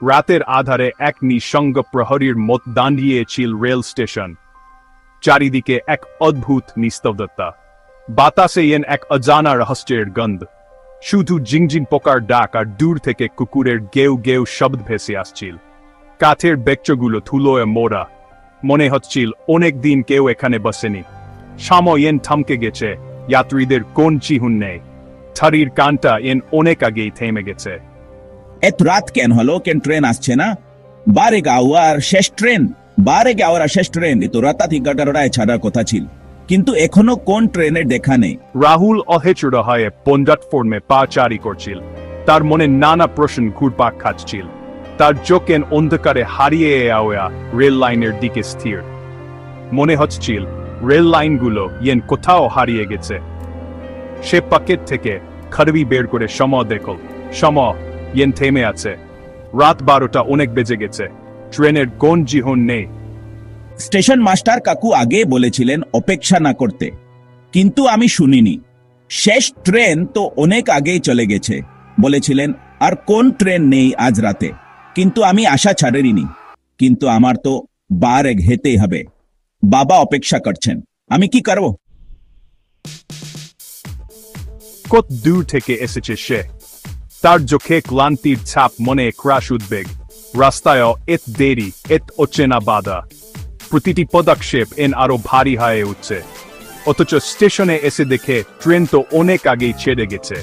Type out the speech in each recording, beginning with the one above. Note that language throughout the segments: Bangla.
রাতের আধারে এক নিঃসঙ্গ প্রহরীর মত দাঁড়িয়েছিল রেল স্টেশন। চারিদিকে এক অদ্ভুত নিস্তব্ধতা। বাতাসে এক অজানা রহস্যের গন্ধ। শুধু ঝিংঝিং পোকার ডাক আর দূর থেকে কুকুরের গেউ গেউ শব্দ ভেসে আসছিল। কাঠের বেঞ্চগুলো ধুলোয় মোড়া। মনে হচ্ছিল অনেক দিন কেউ এখানে বসেনি। সময় থমকে গেছে, যাত্রীদের কোন চিহ্ন নেই। থারির কানটা অনেক আগেই থেমে গেছে। এত রাত কেন হলো? কেন ট্রেন আসছে না? 12 আর শেষ ট্রেন, 12 আর শেষ ট্রেন। এ তো রাতাতি গাটারটায় ছাড়ার কথা ছিল, কিন্তু এখনো কোন ট্রেনের দেখা নেই। রাহুল অহেচুর হয়ে প্ল্যাটফর্মে পাচারি করছিল। তার মনে নানা প্রশ্ন ঘুরপাক খাচ্ছিল। তার চোখ অন্ধকারে হারিয়ে যাওয়া রেল লাইনের দিকে স্থির। মনে হচ্ছিল রেল লাইনগুলো কোথাও হারিয়ে গেছে। সে পকেট থেকে খড়বি বের করে সময় দেখল। সময় থেমে আছে। রাত 12টা অনেক বেজে গেছে। ট্রেনের কোন চিহ্ন নেই। স্টেশন মাস্টার কাকু আগে বলেছিলেন অপেক্ষা না করতে, কিন্তু আমি শুনিনি। শেষ ট্রেন তো অনেক আগেই চলে গেছে বলেছিলেন। আর কোন ট্রেন নেই আজ রাতে, কিন্তু আমি আশা ছাড়িনি। কিন্তু আমার তো বারে হেঁটেই হবে। বাবা অপেক্ষা করছেন, আমি কি করব? কত দূর থেকে এসেছে সে। তার চোখে ক্লান্তির ছাপ, মনে ক্রাশ উদ্বেগ। রাস্তায় এত দেরি, এত অচেনা বাধা। প্রতিটি পদক্ষেপ আরো ভারী হয়ে উঠছে। অথচ স্টেশনে এসে দেখে ট্রেন তো অনেক আগেই ছেড়ে গেছে।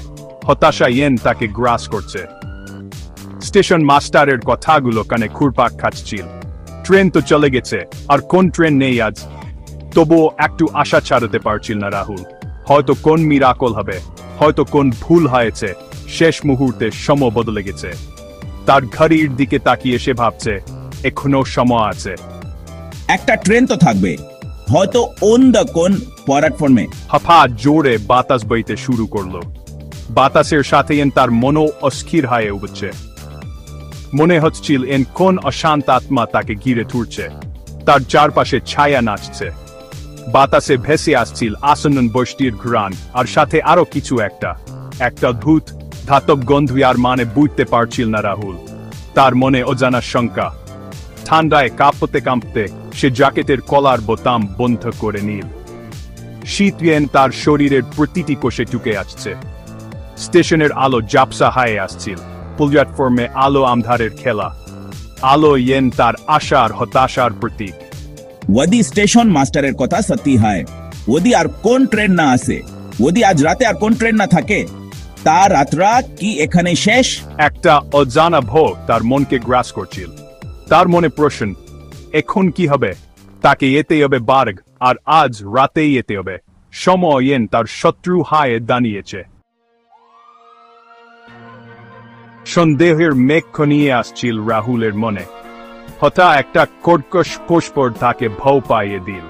হতাশা তাকে গ্রাস করছে। স্টেশন মাস্টারের কথাগুলো কানে ঘুরপাক খাচ্ছিল। ট্রেন তো চলে গেছে, আর কোন ট্রেন নেই আজ। তবুও একটু আশা ছাড়তে পারছিল না রাহুল। হয়তো কোন মিরাকল হবে, হয়তো কোন ভুল হয়েছে। শেষ মুহূর্তে সময় বদলে গেছে। তার ঘড়ির দিকে তাকিয়ে সে ভাবছে, এখনো সময় আছে। একটা ট্রেন তো থাকবে, হয়তো অন্য কোন প্ল্যাটফর্মে। হাফা জোরে বাতাস বইতে শুরু করলো। বাতাসের সাথে তার মনও অস্থির হয়ে উঠছে। মনে হচ্ছিল কোন অশান্ত আত্মা তাকে ঘিরে ধরছে। তার চারপাশে ছায়া নাচছে। বাতাসে ভেসে আসছিল আসন্ন বৃষ্টির ঘ্রাণ, আর সাথে আরো কিছু একটা অদ্ভুত ধাতব গন্ধ। আর মানে বুঝতে পারছিল না রাহুল। তার মনে অজানা শঙ্কা। ঠান্ডায় কাঁপতে কাঁপতে সে জ্যাকেটের কলার বোতাম বন্ধ করে নিল। শীত তার শরীরের প্রতিটি কোষে ঢুকে আসছে। স্টেশনের আলো ঝাপসা হয়ে আসছিল। প্ল্যাটফর্মে আলো আন্ধারের খেলা। আলো তার আশার হতাশার প্রতীক। ওদি স্টেশন মাস্টারের কথা সত্যি হয়। ওদি আর কোন ট্রেন না আসে, ওদি আজ রাতে আর কোন ট্রেন না থাকে, তার রাতরা কি এখানে শেষ? একটা অজানা ভয় তার মনকে গ্রাস করছিল। তার মনে প্রশ্ন, এখন কি হবে? তাকে যেতে হবে বার্গ, আর আজ রাতেই যেতে হবে। সময় তার শত্রু হয়ে দাঁড়িয়েছে। সন্দেহের মেঘ ঘনিয়ে আসছিল রাহুলের মনে। হঠাৎ একটা কর্কশ পুষ্পর তাকে ভয় পাইয়ে দিল।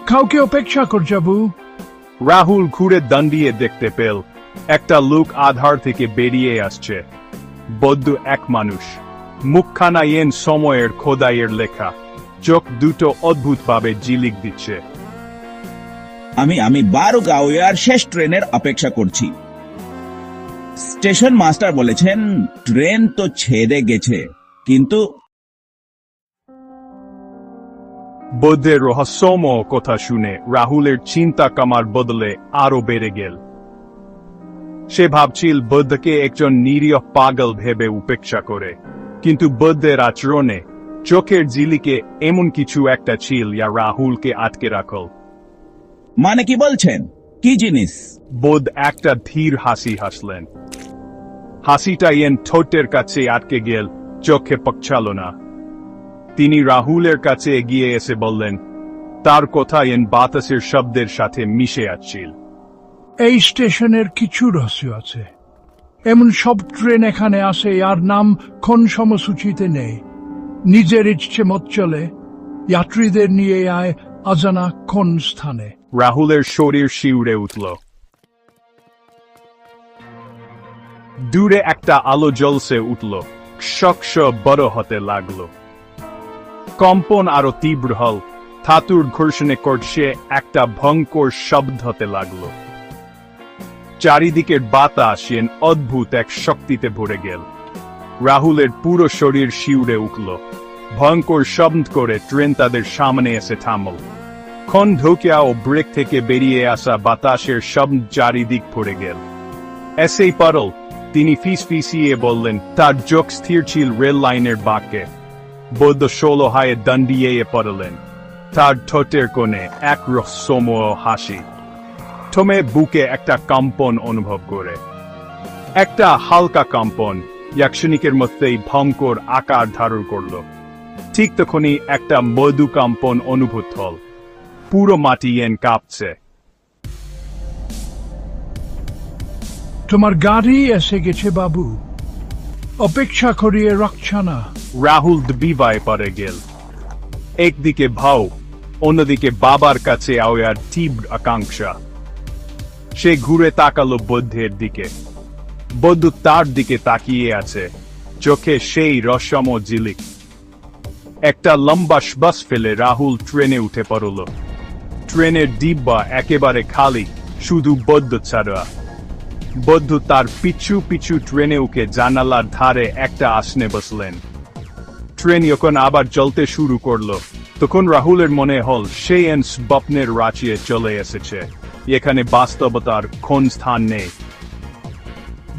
কাউকে অপেক্ষা কর যাবো। রাহুল ঘুরে দাঁড়িয়ে দেখতে পেল একটা লোক আধার থেকে বেরিয়ে আসছে। বদ্ধ এক মানুষ। মুখখানা সময়ের খোদাইয়ের লেখা। চোখ দুটো অদ্ভুতভাবে ঝিলিক দিচ্ছে। আমি 12 শেষ ট্রেনের অপেক্ষা করছি। স্টেশন মাস্টার বলেছেন ট্রেন তো ছেড়ে গেছে, কিন্তু বৌদ্ধের রহস্যময় কথা শুনে রাহুলের চিন্তা কামার বদলে আরো বেড়ে গেল। সে ভাবছিল বৌদ্ধকে একজন নিরীহ পাগল ভেবে উপেক্ষা করে, কিন্তু বৌদ্ধের আচরণে, চোখের ঝিলিকে এমন কিছু একটা ছিল যা রাহুলকে আটকে রাখল। মানে কি বলছেন? কি জিনিস? বৌদ্ধ একটা ধীর হাসি হাসলেন। হাসিটা ঠোঁটের কাছে আটকে গেল, চোখে পকছাল না। তিনি রাহুলের কাছে এগিয়ে এসে বললেন, তার কথা বাতাসের শব্দের সাথে মিশে আসছিল। এই স্টেশনের কিছু রহস্য আছে। এমন সব ট্রেন এখানে আসে আর নাম কোন সময়সূচিতে নেই। নিজের ইচ্ছে মত চলে, যাত্রীদের নিয়ে আয় অজানা কোন স্থানে। রাহুলের শরীর শিউরে উঠল। দূরে একটা আলো জ্বলছে উঠল, শক্ষ বড় হতে লাগলো। কম্পন আরো তীব্র হল, ধাতুর ঘর্ষণে করছে একটা ভয়ঙ্কর শব্দ হতে লাগলো। চারিদিকের বাতাস অদ্ভুত এক শক্তিতে ভরে গেল। রাহুলের পুরো শরীর শিউরে উঠল। ভয়ঙ্কর শব্দ করে ট্রেন তাদের সামনে এসে থামল। ক্ষণ ঢোকিয়া ও ব্রেক থেকে বেরিয়ে আসা বাতাসের শব্দ চারিদিক ভরে গেল। এসেই পারল, তিনি ফিসফিসিয়ে বললেন, তার চোখ স্থির ছিল রেল লাইনের বাঁকে। বৌদ্ধ ষোলহায়ে দণ্ডিয়ে পড়লেন। তার ঠোঁটের কোণে এক রহস্যময় হাসি। থমে বুকে একটা কম্পন অনুভব করে। একটা হালকা কম্পন ইয়াক্ষণিকের মধ্যেই ভয়ঙ্কর আকার ধারণ করল। ঠিক তখনই একটা মৃদু কম্পন অনুভূত হল। পুরো মাটি কাঁপছে। তোমার গাড়ি এসে গেছে বাবু, অপেক্ষা করিয়ে রাখছ না। রাহুল বিবায় পড়ে গেল। একদিকে ভাও, অন্যদিকে বাবার কাছে আওয়ার তীব্র আকাঙ্ক্ষা। সে ঘুরে তাকালো বুদ্ধের দিকে। বুদ্ধ তার দিকে তাকিয়ে আছে, চোখে সেই রসম ঝিলিক। একটা লম্বা শ্বাস ফেলে রাহুল ট্রেনে উঠে পড়ল। ট্রেনের ডিব্বা একেবারে খালি, শুধু বুদ্ধ ছাড়া। বুদ্ধ তার পিছু পিছু ট্রেনে উঠে জানালার ধারে একটা আসনে বসলেন। ট্রেন যখন আবার চলতে শুরু করলো, তখন রাহুলের মনে হল সে স্বপ্নের রাঁচিয়ে চলে এসেছে। এখানে বাস্তবতার কোন স্থান নেই।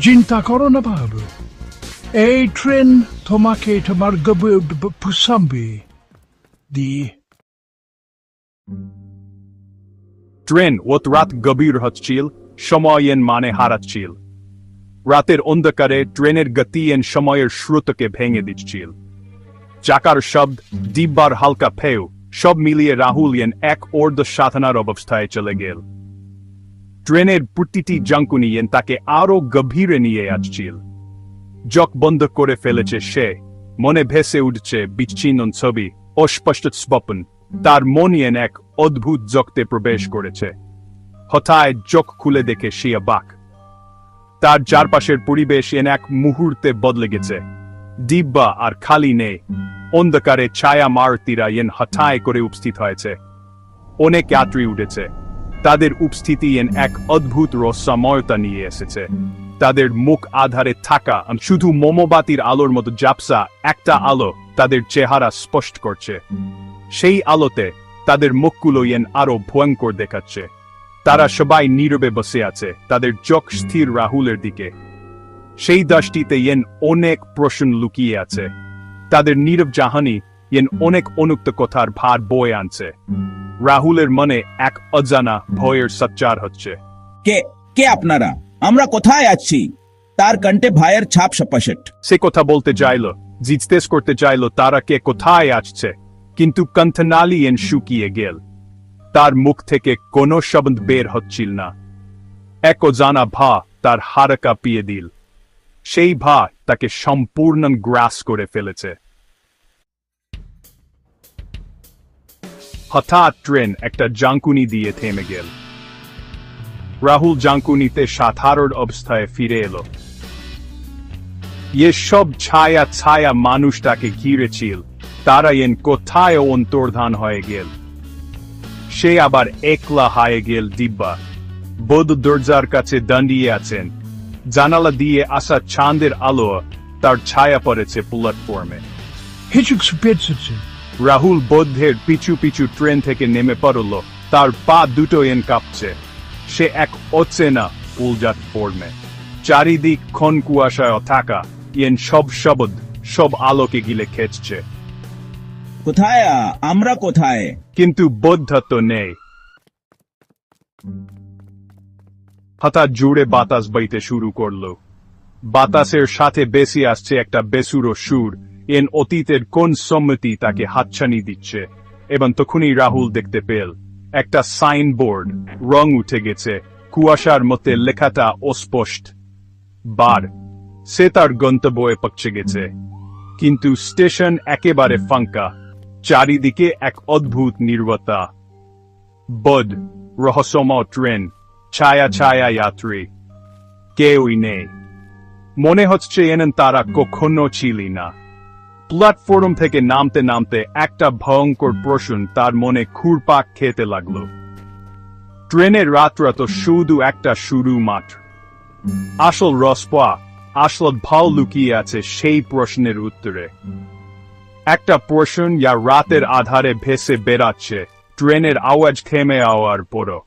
চিন্তা করো না বাবু, এই ট্রেন তোমাকে তোমার গভীর পুষাবে দিয়ে। ট্রেন ওত রাত গভীর হচ্ছিল, সময় মানে হারাচ্ছিল। রাতের অন্ধকারে ট্রেনের গতি সময়ের স্রোতকে ভেঙে দিচ্ছিল। চাকার শব্দ, ডিব্বার হালকা ফেউ, সব মিলিয়ে রাহুল এক অর্ধ সাধনার অবস্থায় চলে গেল। ট্রেনের প্রতিটি জঙ্কুনি তাকে আরো গভীরে নিয়ে আসছিল। চোখ বন্ধ করে ফেলেছে সে, মনে ভেসে উঠছে বিচ্ছিন্ন ছবি, অস্পষ্ট স্বপ্ন। তার মন এক অদ্ভুত জগতে প্রবেশ করেছে। হঠাৎ চোখ খুলে দেখে সে অবাক। তার চারপাশের পরিবেশ এক মুহূর্তে বদলে গেছে। ডিব্বা আর খালি নেই, অন্ধকারে ছায়া মারতিরা হঠাৎ করে উপস্থিত হয়েছে। অনেক যাত্রী উঠেছে। তাদের উপস্থিতি এক অদ্ভুত রহস্যময়তা নিয়ে এসেছে। তাদের মুখ আধারে থাকা শুধু মোমবাতির আলোর মতো ঝাপসা একটা আলো তাদের চেহারা স্পষ্ট করছে। সেই আলোতে তাদের মুখগুলো আরো ভয়ঙ্কর দেখাচ্ছে। তারা সবাই নীরবে বসে আছে, তাদের চোখ স্থির রাহুলের দিকে। সেই দৃষ্টিতে অনেক প্রশ্ন লুকিয়ে আছে। তাদের নীরব জাহানি অনেক অনুক্ত কথার ভার বয়ে আনছে। রাহুলের মনে এক অজানা ভয়ের সঞ্চার হচ্ছে। কে কে আপনারা? আমরা কোথায় আছি? তার কণ্ঠে ভয়ের ছাপ স্পষ্ট। সে কথা বলতে চাইল, জিজ্ঞেস করতে চাইল তারা কে কোথায় আসছে, কিন্তু কণ্ঠনালী শুকিয়ে গেল। তার মুখ থেকে কোনো শব্দ বের হচ্ছিল না। এক অজানা ভা তার হাড় কাঁপিয়ে দিল। সেই ভা তাকে সম্পূর্ণ গ্রাস করে ফেলেছে। হঠাৎ ট্রেন একটা জাঙ্কুনি দিয়ে থেমে গেল। রাহুল জাঙ্কুনিতে সাধারণ অবস্থায় ফিরে এলো। সব ছায়া ছায়া মানুষ তাকে ঘিরেছিল, তারা কোথায় অন্তর্ধান হয়ে গেল। সে আবার একলা হয়ে গেল ডিব্বা। বুদ্ধ দরজার কাছে দাঁড়িয়ে আছেন। জানালা দিয়ে আসা চাঁদের আলো তার ছায়া পড়েছে প্ল্যাটফর্মে। রাহুল বুদ্ধের পিছু পিছু ট্রেন থেকে নেমে পড়ল। তার পা দুটো কাঁপছে। সে এক অচেনা উলজাত ফর্মে। চারিদিক ক্ষণ কুয়াশায় থাকা সব শব্দ, সব আলোকে গিলে খেঁচছে। কোথায়? আমরা কোথায়? কিন্তু বুদ্ধ তো নেই। হঠাৎ জুড়ে বাতাস বইতে শুরু করলো। বাতাসের সাথে বেশি আসছে একটা বেসুরো সুর। অতীতের কোন সম্মতি তাকে হাতছানি দিচ্ছে। এবং তখনই রাহুল দেখতে পেল একটা সাইনবোর্ড। রং উঠে গেছে, কুয়াশার মধ্যে লেখাটা অস্পষ্ট। বার। সে তার গন্তব্যে পৌঁছে গেছে, কিন্তু স্টেশন একেবারে ফাঁকা। চারিদিকে এক অদ্ভুত নীরবতা। বুদ্ধ, রহস্যময় ট্রেন, ছায়া ছায়া যাত্রী, কেউই নেই। মনে হচ্ছে তারা কখনো ছিলি না। প্ল্যাটফর্ম থেকে নামতে নামতে একটা ভয়ঙ্কর প্রশ্ন তার মনে ঘুরপাক খেতে লাগলো। ট্রেনের রাতটা তো শুধু একটা শুরু মাত্র। আসল রসপা আসল ভাও লুকিয়ে আছে সেই প্রশ্নের উত্তরে। একটা প্রশ্ন যা রাতের আধারে ভেসে বেড়াচ্ছে ট্রেনের আওয়াজ থেমে যাওয়ার পরও।